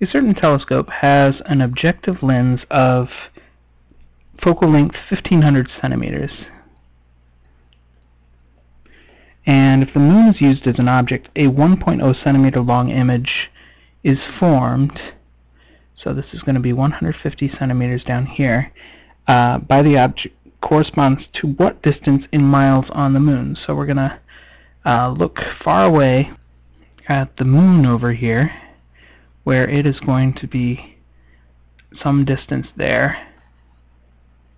A certain telescope has an objective lens of focal length 1500 centimeters. And if the moon is used as an object, a 1.0 centimeter long image is formed. So this is going to be 150 centimeters down here by the object corresponds to what distance in miles on the moon. So we're going to look far away at the moon over here, where it is going to be some distance there.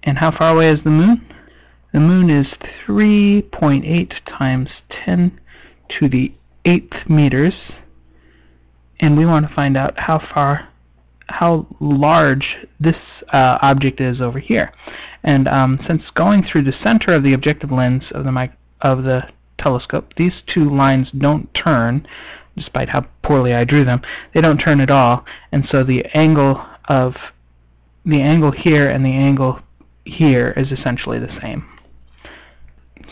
And how far away is the moon? The moon is 3.8 times 10 to the 8th meters, and we want to find out how large this object is over here. And since going through the center of the objective lens of the telescope, these two lines don't turn, despite how poorly I drew them. They don't turn at all, and so the angle here and the angle here is essentially the same.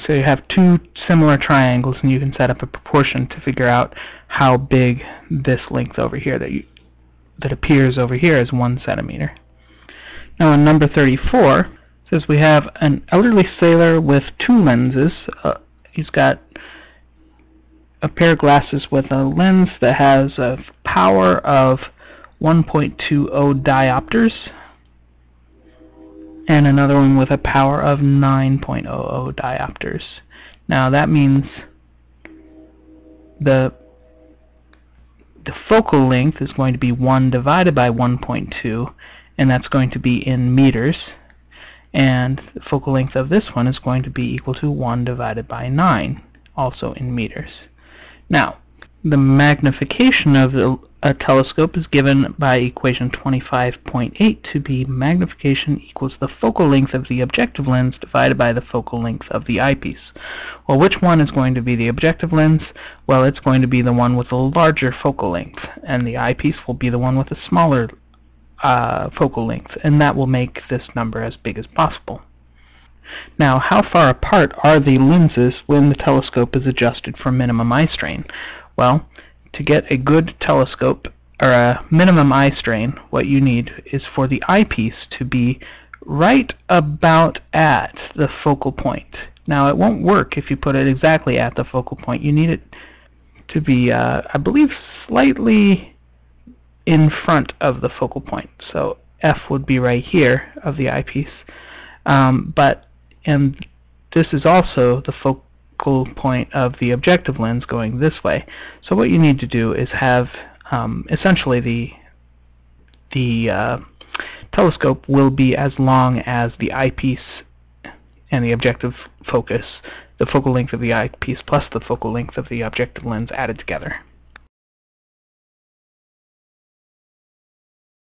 So you have two similar triangles, and you can set up a proportion to figure out how big this length over here that appears over here is 1 centimeter. Now in number 34, it says we have an elderly sailor with two lenses. He's got a pair of glasses with a lens that has a power of 1.20 diopters, and another one with a power of 9.00 diopters. Now that means the focal length is going to be 1 divided by 1.2, and that's going to be in meters, and the focal length of this one is going to be equal to 1 divided by 9, also in meters. Now, the magnification of a telescope is given by equation 25.8 to be magnification equals the focal length of the objective lens divided by the focal length of the eyepiece. Well, which one is going to be the objective lens? Well, it's going to be the one with the larger focal length, and the eyepiece will be the one with a smaller focal length, and that will make this number as big as possible. Now, how far apart are the lenses when the telescope is adjusted for minimum eye strain? Well, to get a good telescope, or a minimum eye strain, what you need is for the eyepiece to be right about at the focal point. Now, it won't work if you put it exactly at the focal point. You need it to be, I believe, slightly in front of the focal point. So F would be right here of the eyepiece. And this is also the focal point of the objective lens going this way. So what you need to do is have essentially the telescope will be as long as the eyepiece and the objective focus, the focal length of the eyepiece plus the focal length of the objective lens added together.